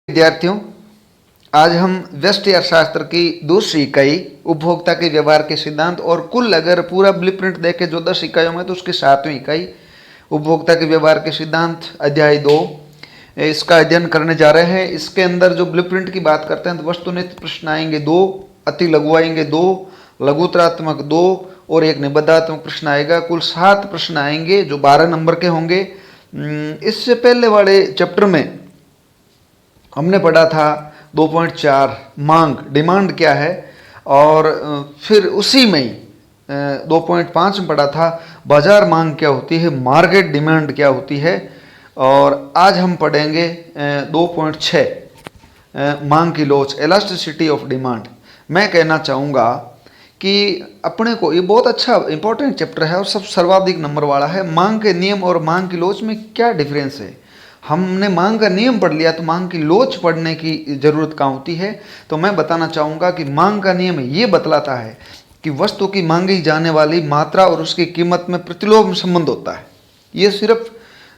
विद्यार्थियों, आज हम व्यष्टि अर्थशास्त्र की दूसरी इकाई उपभोक्ता के व्यवहार के सिद्धांत और कुल अगर पूरा ब्लूप्रिंट देखें जो 10 इकाइयों में तो उसकी 7वीं इकाई उपभोक्ता के व्यवहार के सिद्धांत अध्याय 2 इसका अध्ययन करने जा रहे हैं। इसके अंदर जो ब्लूप्रिंट की बात करते हैं तो वस्तुनिष्ठ प्रश्न आएंगे 2, अति लघु आएंगे 2, लघुतरात्मक 2 और एक निबंधात्मक प्रश्न आएगा। कुल 7 प्रश्न आएंगे जो 12 नंबर के होंगे। इससे पहले वाले चैप्टर में हमने पढ़ा था 2.4 मांग, डिमांड क्या है, और फिर उसी में ही 2.5 में पढ़ा था बाजार मांग क्या होती है, मार्केट डिमांड क्या होती है। और आज हम पढ़ेंगे 2.6 मांग की लोच, इलास्टिसिटी ऑफ डिमांड। मैं कहना चाहूँगा कि अपने को ये बहुत अच्छा इंपॉर्टेंट चैप्टर है और सब सर्वाधिक नंबर वाला है। मांग के नियम और मांग की लोच में क्या डिफरेंस है। हमने मांग का नियम पढ़ लिया तो मांग की लोच पढ़ने की जरूरत कहाँ होती है। तो मैं बताना चाहूँगा कि मांग का नियम ये बतलाता है कि वस्तु की मांगी जाने वाली मात्रा और उसकी कीमत में प्रतिलोम संबंध होता है। ये सिर्फ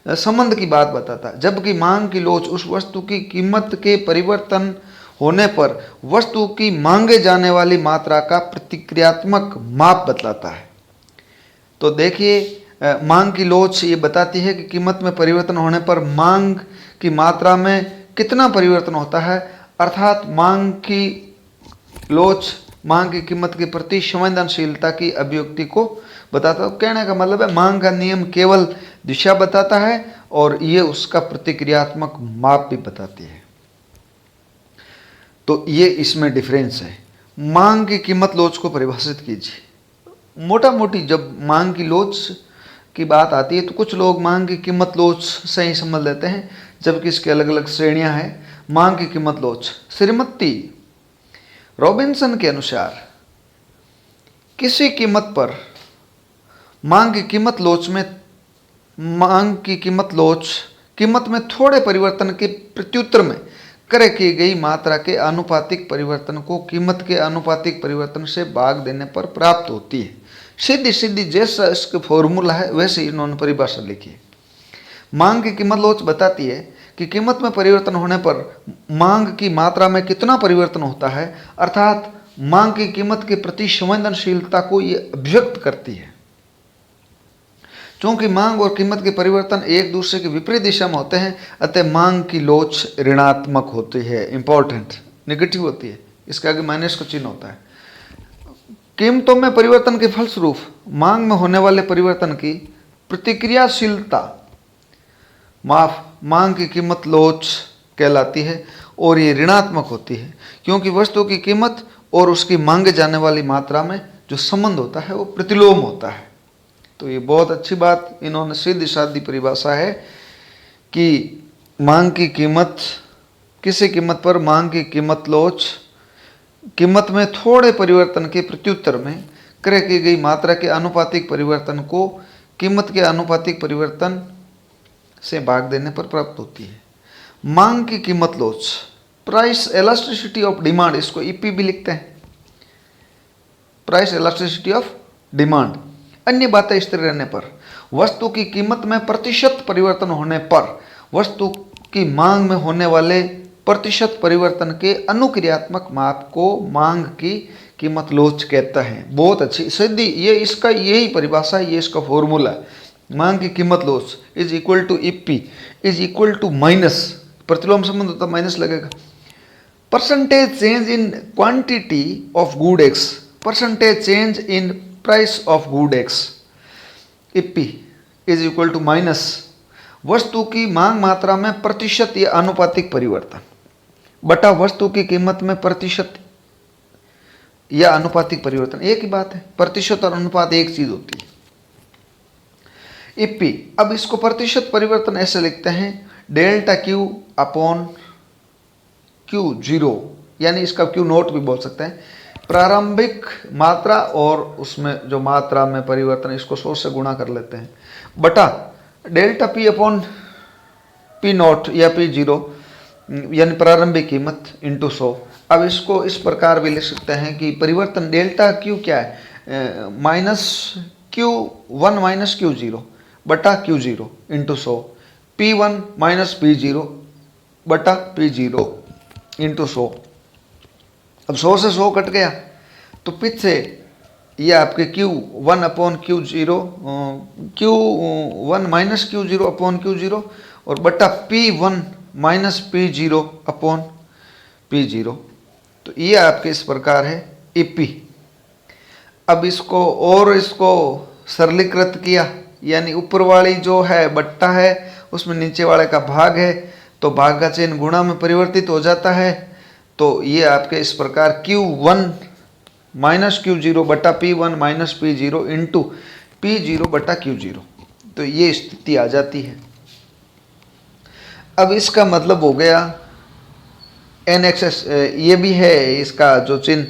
संबंध की बात बताता है, जबकि मांग की लोच उस वस्तु की कीमत के परिवर्तन होने पर वस्तु की मांगे जाने वाली मात्रा का प्रतिक्रियात्मक माप बतलाता है। तो देखिए, मांग की लोच ये बताती है कि कीमत में परिवर्तन होने पर मांग की मात्रा में कितना परिवर्तन होता है, अर्थात मांग की लोच मांग की कीमत के प्रति संवेदनशीलता की अभिव्यक्ति को बताता है। कहने का मतलब है मांग का नियम केवल दिशा बताता है और ये उसका प्रतिक्रियात्मक माप भी बताती है। तो ये इसमें डिफरेंस है। मांग की कीमत लोच को परिभाषित कीजिए। मोटा मोटी जब मांग की लोच की बात आती है तो कुछ लोग मांग की कीमत लोच से ही समझ लेते हैं, जबकि इसके अलग अलग श्रेणियां हैं। मांग की कीमत लोच, श्रीमती रॉबिन्सन के अनुसार किसी कीमत पर मांग की कीमत लोच कीमत में थोड़े परिवर्तन के प्रत्युत्तर में क्रय की गई मात्रा के आनुपातिक परिवर्तन को कीमत के आनुपातिक परिवर्तन से भाग देने पर प्राप्त होती है। सीधी सीधी जैसा इसका फॉर्मूला है वैसे इन्होंने परिभाषा लिखी है। मांग की कीमत लोच बताती है कि कीमत में परिवर्तन होने पर मांग की मात्रा में कितना परिवर्तन होता है, अर्थात मांग की कीमत के प्रति संवेदनशीलता को ये अभिव्यक्त करती है। चूंकि मांग और कीमत के परिवर्तन एक दूसरे के विपरीत दिशा में होते हैं, अतः मांग की लोच ऋणात्मक होती है, इंपॉर्टेंट, नेगेटिव होती है। इसके आगे माइनस का चिन्ह होता है। कीमतों में परिवर्तन के फलस्वरूप मांग में होने वाले परिवर्तन की प्रतिक्रियाशीलता मांग की कीमत लोच कहलाती है और ये ऋणात्मक होती है, क्योंकि वस्तु की कीमत और उसकी मांगे जाने वाली मात्रा में जो संबंध होता है वो प्रतिलोम होता है। तो ये बहुत अच्छी बात इन्होंने सीधी सादी परिभाषा है कि मांग की कीमत, किसी कीमत पर मांग की कीमत लोच कीमत में थोड़े परिवर्तन के प्रत्युत्तर में क्रय की गई मात्रा के आनुपातिक परिवर्तन को कीमत के आनुपातिक परिवर्तन से भाग देने पर प्राप्त होती है। मांग की कीमत लोच, प्राइस इलास्टिसिटी ऑफ डिमांड, इसको ईपी भी लिखते हैं, प्राइस इलास्टिसिटी ऑफ डिमांड। अन्य बातें स्थिर रहने पर वस्तु की कीमत में प्रतिशत परिवर्तन होने पर वस्तु की मांग में होने वाले प्रतिशत परिवर्तन के अनुक्रियात्मक माप को मांग की कीमत लोच कहता है। बहुत अच्छी सीधी ये इसका यही परिभाषा, ये इसका फॉर्मूला। मांग की कीमत लोच is equal to EP is equal to minus, प्रतिलोम संबंध होता माइनस लगेगा, percentage change in quantity of good X, percentage change in price of good X, EP is equal to minus वस्तु की मांग मात्रा में प्रतिशत या आनुपातिक परिवर्तन बटा वस्तु की कीमत में प्रतिशत या आनुपातिक परिवर्तन। एक ही बात है, प्रतिशत और अनुपात एक चीज होती है। ईपी, अब इसको प्रतिशत परिवर्तन ऐसे लिखते हैं, delta Q upon Q zero, यानी इसका क्यू नोट भी बोल सकते हैं, प्रारंभिक मात्रा और उसमें जो मात्रा में परिवर्तन, इसको 100 से गुणा कर लेते हैं, बटा delta P upon P note या पी जीरो, यानी प्रारंभिक कीमत इंटू 100। अब इसको इस प्रकार भी लिख सकते हैं कि परिवर्तन डेल्टा क्यू क्या है, minus Q one minus Q zero बटा Q zero into 100, P1 minus P0 बटा P0 इंटू 100। अब 100 से 100 कट गया तो पीछे ये आपके Q1 upon Q0, Q1 minus Q0 upon Q0 और बटा P1 minus P0 upon P0। तो ये आपके इस प्रकार है EP। अब इसको सरलीकृत किया, यानी ऊपर वाली जो है बट्टा है उसमें नीचे वाले का भाग है, तो भाग का चिन्ह गुणा में परिवर्तित हो जाता है। तो ये आपके इस प्रकार Q1 माइनस Q0 बटा P1 minus P0 into P0 बटा Q0, तो ये स्थिति आ जाती है। अब इसका मतलब हो गया NXS, ये भी है इसका जो चिन्ह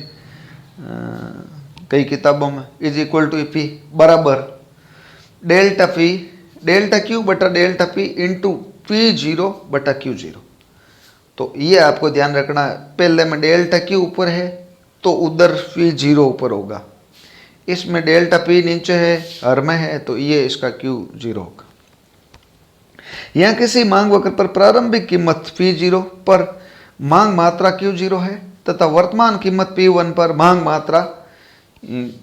कई किताबों में, इज इक्वल टू EP बराबर डेल्टा Q बटा डेल्टा P इंटू P0 बटा Q0। तो ये आपको ध्यान रखना है, पहले में डेल्टा Q ऊपर है तो उधर P0 ऊपर होगा, इसमें डेल्टा P नीचे है हर में है तो ये इसका Q0 होगा। यहाँ किसी मांग वक्र पर प्रारंभिक कीमत P0 पर मांग मात्रा Q0 है तथा वर्तमान कीमत P1 पर मांग मात्रा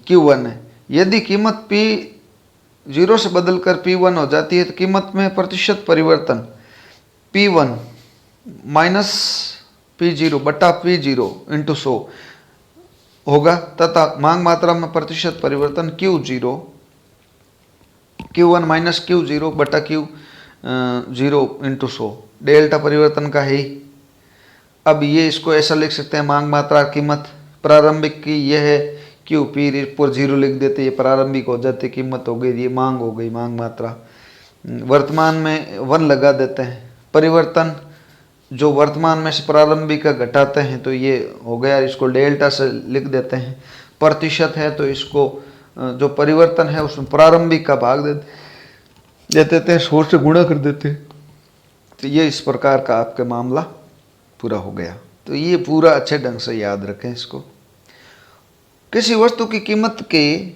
Q1 है। यदि कीमत P0 से बदलकर P1 हो जाती है तो कीमत में प्रतिशत परिवर्तन P1 माइनस P0 बटा P0 इंटू 100 होगा तथा मांग मात्रा में प्रतिशत परिवर्तन Q1 माइनस Q0 बटा Q0 इंटू 100 डेल्टा परिवर्तन का है। अब ये इसको ऐसा लिख सकते हैं, मांग मात्रा कीमत प्रारंभिक की यह है Q, P पर 0 लिख देते, ये प्रारंभिक हो जाती कीमत हो गई, ये मांग हो गई मांग मात्रा। वर्तमान में 1 लगा देते हैं, परिवर्तन जो वर्तमान में से प्रारंभिक का घटाते हैं तो ये हो गया, इसको डेल्टा से लिख देते हैं। प्रतिशत है तो इसको जो परिवर्तन है उसमें प्रारंभिक का भाग दे देते हैं, 100 से गुणा कर देते हैं। तो ये इस प्रकार का आपका मामला पूरा हो गया। तो ये पूरा अच्छे ढंग से याद रखें इसको। किसी वस्तु की कीमत के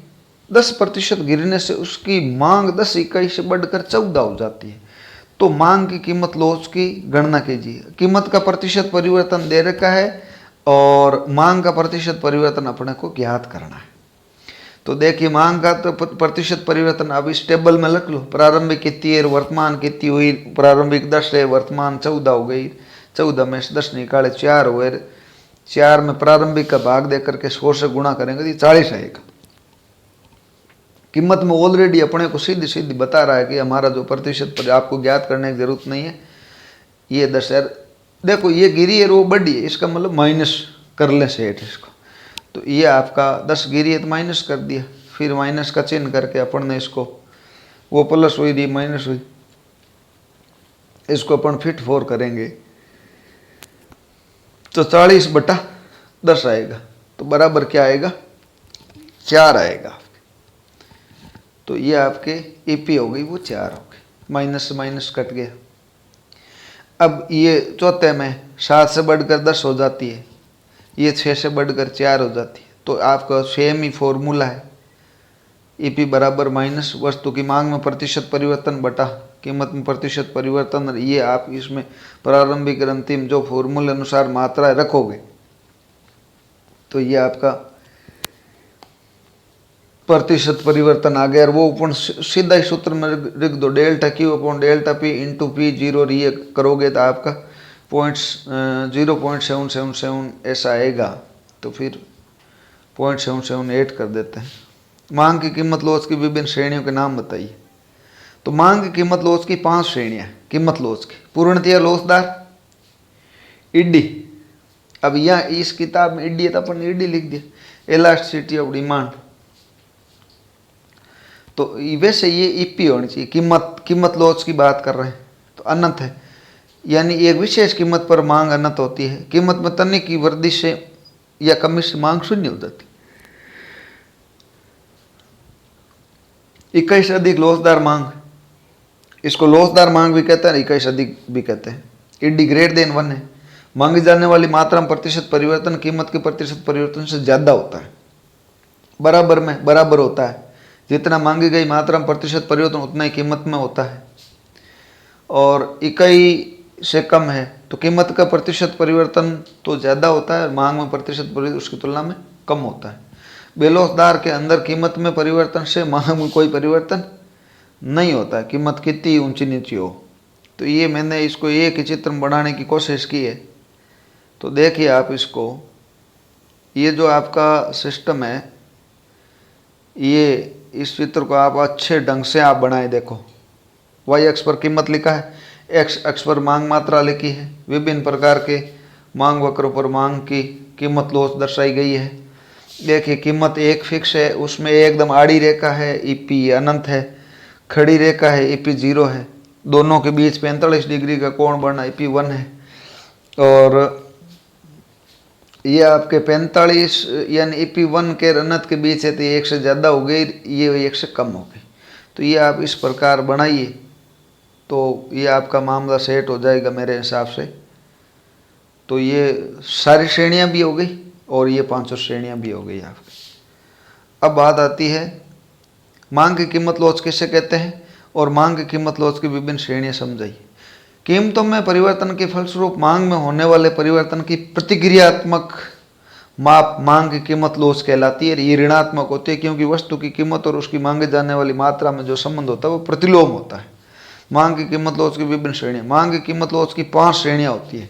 10% गिरने से उसकी मांग 10 इकाई से बढ़कर 14 हो जाती है, तो मांग की कीमत लॉस की गणना कीजिए। कीमत का प्रतिशत परिवर्तन दे रखा है और मांग का प्रतिशत परिवर्तन अपने को ज्ञात करना है। तो देखिए मांग का तो प्रतिशत परिवर्तन अब इस टेबल में लिख लो, प्रारंभिक कितनी है वर्तमान कितनी हुई, प्रारंभिक 10 है वर्तमान 14 हो गई, 14 में से 10 निकाले 4 हुए, 4 में प्रारंभिक का भाग दे करके 100 से गुणा करेंगे तो 40 आएगा। कीमत में ऑलरेडी अपने को सीधी सीधी बता रहा है कि हमारा जो प्रतिशत पर आपको ज्ञात करने की जरूरत नहीं है, ये 10 है। देखो ये गिरी है वो बढ़ी है, इसका मतलब माइनस कर ले सेठ इसको, तो ये आपका 10 गिरी है तो माइनस कर दिया, फिर माइनस का चिन्ह करके अपन ने इसको, वो प्लस हुई दी माइनस हुई, इसको अपन फिट 4 करेंगे तो 40 बटा 10 आएगा, तो बराबर क्या आएगा 4 आएगा। तो ये आपके EP हो गई वो 4 हो गई, माइनस से माइनस कट गया। अब ये चौथे में 7 से बढ़कर 10 हो जाती है, ये 6 से बढ़कर 4 हो जाती है, तो आपका सेम ही फॉर्मूला है, EP बराबर माइनस वस्तु की मांग में प्रतिशत परिवर्तन बटा कीमत में प्रतिशत परिवर्तन, और ये आप इसमें प्रारंभिक और अंतिम जो फॉर्मूले अनुसार मात्रा रखोगे तो ये आपका प्रतिशत परिवर्तन आ गया। और वो अपन सीधा ही सूत्र में लिख दो, delta Q upon delta P into P0, और ये करोगे तो आपका 0.777 ऐसा आएगा, तो फिर 0.778 कर देते हैं। मांग की कीमत लॉस की विभिन्न श्रेणियों के नाम बताइए। तो मांग की कीमत लॉस की 5 श्रेणियाँ कीमत लॉस की, पूर्णतया लॉसदार, ईडी। अब यहाँ इस किताब में ईडी है तो अपन ईडी लिख दिया, इलास्टिसिटी ऑफ डिमांड। तो वैसे ये EP होनी चाहिए, कीमत लॉस की बात कर रहे हैं तो अनंत है, यानी एक विशेष कीमत पर मांग अनंत होती है। कीमत में तन्य की वृद्धि से या कमी से मांग शून्य हो जाती है। इक्कीस से अधिक लॉसदार मांग, इसको लॉसदार मांग भी कहते हैं, इक्कीस अधिक भी कहते हैं। ईडी ग्रेटर देन 1 है, मांगी जाने वाली मात्रा में प्रतिशत परिवर्तन कीमत के प्रतिशत परिवर्तन से ज़्यादा होता है, बराबर में बराबर होता है। जितना मांगी गई मात्रा में प्रतिशत परिवर्तन उतना ही कीमत में होता है। और इकाई से कम है तो कीमत का प्रतिशत परिवर्तन तो ज़्यादा होता है, मांग में प्रतिशत परिवर्तन उसकी तुलना में कम होता है। बेलौसदार के अंदर कीमत में परिवर्तन से मांग में कोई परिवर्तन नहीं होता है, कीमत कितनी ऊंची नीची हो। तो ये मैंने इसको एक ही चित्र में बनाने की कोशिश की है। तो देखिए आप इसको, ये जो आपका सिस्टम है, ये इस चित्र को आप अच्छे ढंग से आप बनाए। देखो वाई अक्ष पर कीमत लिखा है, एक्स अक्ष पर मांग मात्रा लिखी है, विभिन्न प्रकार के मांग वक्रों पर मांग की कीमत लॉस दर्शाई गई है। देखिए कीमत एक फिक्स है, उसमें एकदम आड़ी रेखा है, ईपी अनंत है, खड़ी रेखा है, ईपी 0 है, दोनों के बीच 45 डिग्री का कोण बनना ईपी 1 है। और ये आपके 45 यानी ईपी 1 के अनंत के बीच है, तो ये 1 से ज़्यादा हो गई, ये 1 से कम हो गई। तो ये आप इस प्रकार बनाइए तो ये आपका मामला सेट हो जाएगा मेरे हिसाब से। तो ये सारी श्रेणियां भी हो गई और ये 5 श्रेणियां भी हो गई आपकी। अब बात आती है मांग की कीमत लॉस किसे कहते हैं और मांग की कीमत लॉस की विभिन्न श्रेणियां समझाइए। कीमतों में परिवर्तन के फलस्वरूप मांग में होने वाले परिवर्तन की प्रतिक्रियात्मक माप मांग की कीमत लॉस कहलाती है। ये ऋणात्मक होती है क्योंकि वस्तु की कीमत और उसकी मांगे जाने वाली मात्रा में जो संबंध होता है वो प्रतिलोम होता है। मांग की कीमत लॉस की विभिन्न श्रेणियां। मांग की कीमत लॉस की 5 श्रेणियां होती है।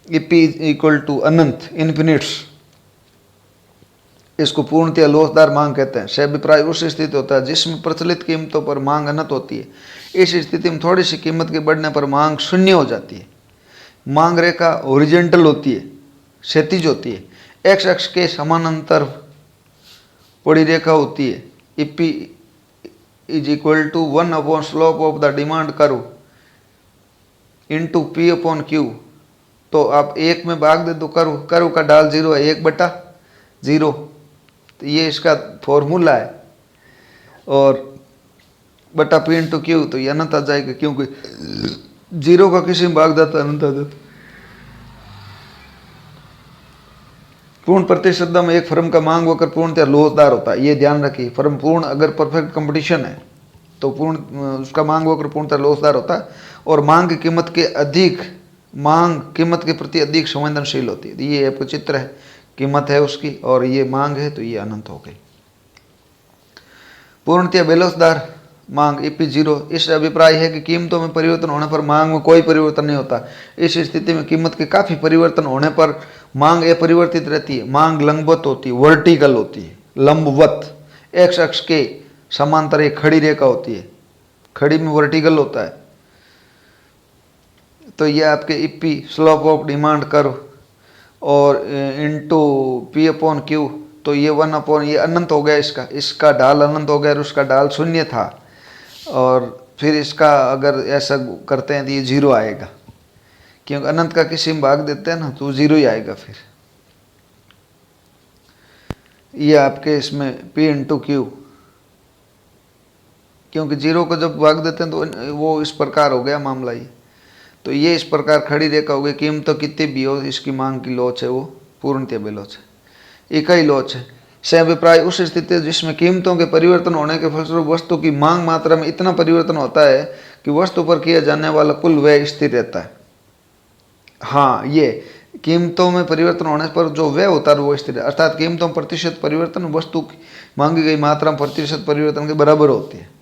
ईपी इक्वल टू अनंत, इन्फिनिट्स, इसको पूर्णतया लॉसदार मांग कहते हैं। से अभिप्राय उस स्थिति होता है जिसमें प्रचलित कीमतों पर मांग अनंत होती है। इस स्थिति में थोड़ी सी कीमत के बढ़ने पर मांग शून्य हो जाती है। मांग रेखा ओरिजेंटल होती है, क्षैतिज होती है। एक्स अक्ष के समानांतर बड़ी रेखा होती है। EP is equal to 1 upon slope of the demand curve into P upon Q. तो आप एक में भाग दे दो, कर्व का ढाल 0 है, 1/0। तो ये इसका फॉर्मूला है। और बटा पी इंटू क्यू, तो ये अनंत आ जाएगा क्योंकि 0 का किसी में भाग जाता है अनंत आ जाता। पूर्ण प्रतिस्पर्धा में एक फर्म का मांग वक्र पूर्णतः लॉसदार होता है। ये ध्यान रखिए, फर्म पूर्ण अगर परफेक्ट कंपटीशन है तो पूर्ण उसका मांग वक्र पूर्णतः लॉसदार होता है और मांग की कीमत के अधिक, मांग कीमत के प्रति अधिक संवेदनशील होती है। ये आपका चित्र है, कीमत है उसकी और ये मांग है, तो ये अनंत हो गई। पूर्णतः बेलौसदार मांग ईपी 0। इस अभिप्राय है कि कीमतों में परिवर्तन होने पर मांग में कोई परिवर्तन नहीं होता। इस स्थिति में कीमत के काफ़ी परिवर्तन होने पर मांग अपरिवर्तित रहती है। मांग लंबवत होती है, वर्टिकल होती है, लंबवत। एक्स अक्ष के समांतर एक खड़ी रेखा होती है, खड़ी में वर्टिकल होता है। तो ये आपके EP slope of demand curve और इनटू पी अपॉन क्यू, तो ये 1 अपॉन ये अनंत हो गया, इसका ढाल अनंत हो गया और उसका ढाल 0 था। और फिर इसका अगर ऐसा करते हैं तो ये 0 आएगा क्योंकि अनंत का किसी में भाग देते हैं ना, तो 0 ही आएगा। फिर ये आपके इसमें P इंटू क्यू, क्योंकि 0 को जब भाग देते हैं तो वो इस प्रकार हो गया मामला ये। तो ये इस प्रकार खड़ी रेखा हो गई। कीमत तो कितनी भी हो, इसकी मांग की लोच है वो पूर्णतः बेलोच है, इकाई लोच है। से अभिप्राय उस स्थिति जिसमें कीमतों के परिवर्तन होने के फलस्वरूप वस्तु की मांग मात्रा में इतना परिवर्तन होता है कि वस्तु पर किया जाने वाला कुल व्यय स्थिर रहता है। हाँ, ये कीमतों में परिवर्तन होने पर जो व्यय होता है वो स्थिर है, अर्थात कीमतों प्रतिशत परिवर्तन वस्तु की मांगी गई मात्रा में प्रतिशत परिवर्तन के बराबर होती है।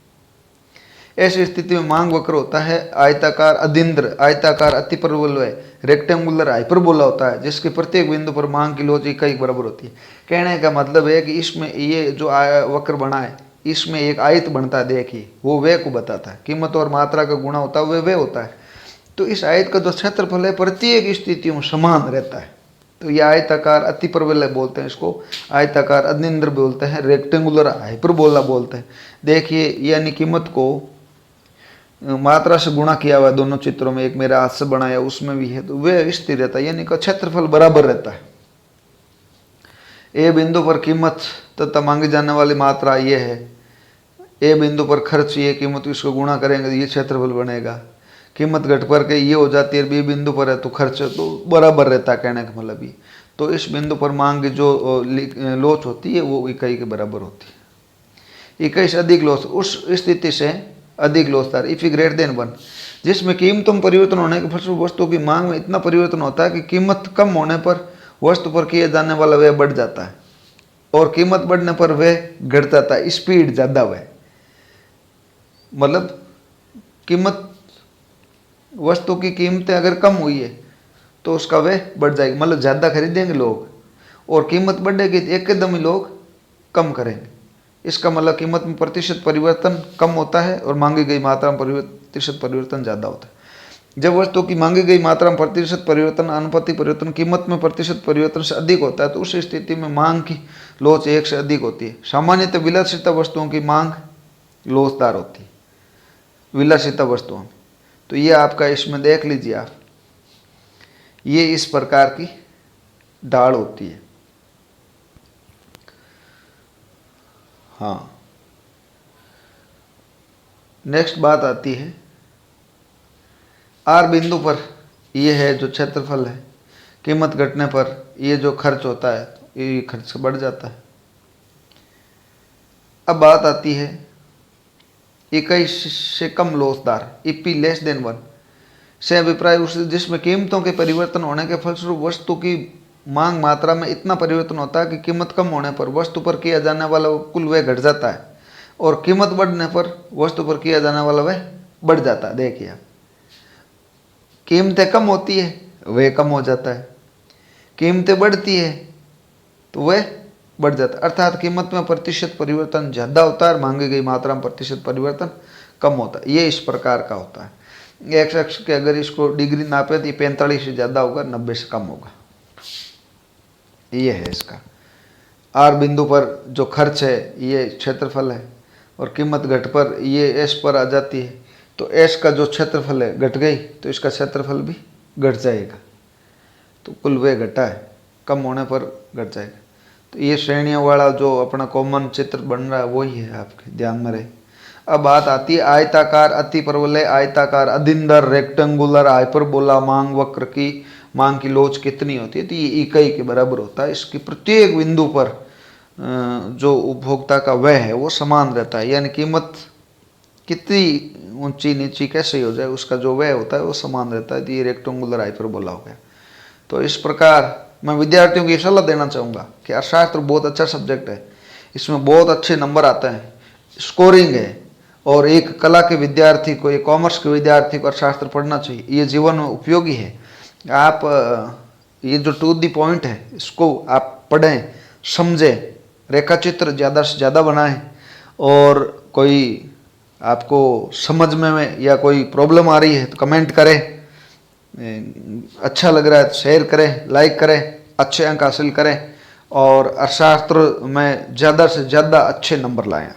ऐसी स्थिति में मांग वक्र होता है आयताकार अदिंद्र, आयताकार अतिपरवलय, रेक्टेंगुलर हाइपरबोला होता है जिसके प्रत्येक बिंदु पर मांग की लोच इकाई बराबर होती है। कहने का मतलब है कि इसमें ये जो वक्र बना है इसमें एक आयत बनता है, देखिए वो व्यय को बताता है। कीमत और मात्रा का गुणा होता है, वह व्यय होता है। तो इस आयत का जो क्षेत्रफल है प्रत्येक स्थितियों में समान रहता है। तो ये आयताकार अतिपरवलय बोलते हैं, इसको आयताकार अदिंद्र बोलते हैं, रेक्टेंगुलर हाइपरबोला बोलते हैं। देखिए यानी कीमत को मात्रा से गुणा किया हुआ है दोनों चित्रों में, एक मेरा हाथ से बनाया उसमें भी है, तो वह स्थिर रहता है यानी का क्षेत्रफल बराबर रहता है। ए बिंदु पर कीमत तथा मांगी जाने वाली मात्रा ये है, ए बिंदु पर खर्च ये कीमत, इसको गुणा करेंगे तो ये क्षेत्रफल बनेगा। कीमत घट पर के ये हो जाती है, बी बिंदु पर है तो खर्च तो बराबर रहता है, कहने का मतलब ये। तो इस बिंदु पर मांग की जो लोच होती है वो इकाई के बराबर होती है। इकाई से अधिक लोच, उस स्थिति से अधिक लोचदार। इफ ग्रेटर देन 1, जिसमें कीमतों में परिवर्तन होने के फलस्वरूप वस्तुओं की मांग में इतना परिवर्तन होता है कि कीमत कम होने पर वस्तु पर किया जाने वाला व्यय बढ़ जाता है और कीमत बढ़ने पर व्यय घट जाता है। स्पीड ज़्यादा व्यय, मतलब कीमत, वस्तु की कीमतें अगर कम हुई है तो उसका व्यय बढ़ जाएगा, मतलब ज़्यादा खरीदेंगे लोग, और कीमत बढ़ेगी तो एकदम ही लोग कम करेंगे। इसका मतलब कीमत में प्रतिशत परिवर्तन कम होता है और मांगी गई मात्रा में प्रतिशत परिवर्तन ज़्यादा होता है। जब वस्तु की मांगी गई मात्रा में प्रतिशत परिवर्तन अनुपाती परिवर्तन कीमत में प्रतिशत परिवर्तन से अधिक होता है तो उस स्थिति में मांग की लोच 1 से अधिक होती है। सामान्यतः विलासिता वस्तुओं की मांग लोचदार होती है, विलासिता वस्तुओं में। तो ये आपका इसमें देख लीजिए आप, ये इस प्रकार की ढाल होती है। हाँ, नेक्स्ट बात आती है आर बिंदु पर, ये है जो क्षेत्रफल है, कीमत घटने पर ये जो खर्च होता है ये खर्च बढ़ जाता है। अब बात आती है इकाई से कम लोचदार, ईपी लेस देन 1 से अभिप्राय उस जिसमें कीमतों के परिवर्तन होने के फलस्वरूप वस्तु की मांग मात्रा में इतना परिवर्तन होता है कि कीमत कम होने पर वस्तु पर किया जाने वाला कुल व्यय घट जाता है और कीमत बढ़ने पर वस्तु पर किया जाने वाला व्यय बढ़ जाता है। देखिए आप, कीमतें कम होती है व्यय कम हो जाता है, कीमतें बढ़ती है तो वह बढ़ जाता है, अर्थात कीमत में प्रतिशत परिवर्तन ज़्यादा होता है और मांगी गई मात्रा में प्रतिशत परिवर्तन कम होता है। ये इस प्रकार का होता है। एक्स अक्ष के अगर इसको डिग्री नापे तो ये 45 से ज़्यादा होगा, 90 से कम होगा। ये है इसका। आर बिंदु पर जो खर्च है ये क्षेत्रफल है और कीमत घट पर ये एस पर आ जाती है, तो एस का जो क्षेत्रफल है घट गई तो इसका क्षेत्रफल भी घट जाएगा। तो कुल व्यय घटा है, कम होने पर घट जाएगा। तो ये श्रेणियों वाला जो अपना कॉमन चित्र बन रहा है वही है, आपके ध्यान में रहे। अब बात आती है आयताकार, अतिपरवलय, आयताकार, अधीनदर, रेक्टेंगुलर, हाइपरबोला मांग वक्र की मांग की लोच कितनी होती है? तो ये इकाई के बराबर होता है। इसकी प्रत्येक बिंदु पर जो उपभोक्ता का व्यय है वो समान रहता है, यानी कीमत कितनी ऊंची नीची कैसे हो जाए उसका जो व्यय होता है वो समान रहता है। तो ये रेक्टेंगुलर हाइपरबोला हो गया। तो इस प्रकार मैं विद्यार्थियों को ये सलाह देना चाहूँगा कि अर्थशास्त्र बहुत अच्छा सब्जेक्ट है, इसमें बहुत अच्छे नंबर आते हैं, स्कोरिंग है, और एक कला के विद्यार्थी को, एक कॉमर्स के विद्यार्थी को अर्थशास्त्र पढ़ना चाहिए। ये जीवन में उपयोगी है। आप ये जो टू द पॉइंट है इसको आप पढ़ें, समझें, रेखाचित्र ज़्यादा से ज़्यादा बनाएं, और कोई आपको समझ में या कोई प्रॉब्लम आ रही है तो कमेंट करें, अच्छा लग रहा है तो शेयर करें, लाइक करें, अच्छे अंक हासिल करें और अर्थशास्त्र में ज़्यादा से ज़्यादा अच्छे नंबर लाएं।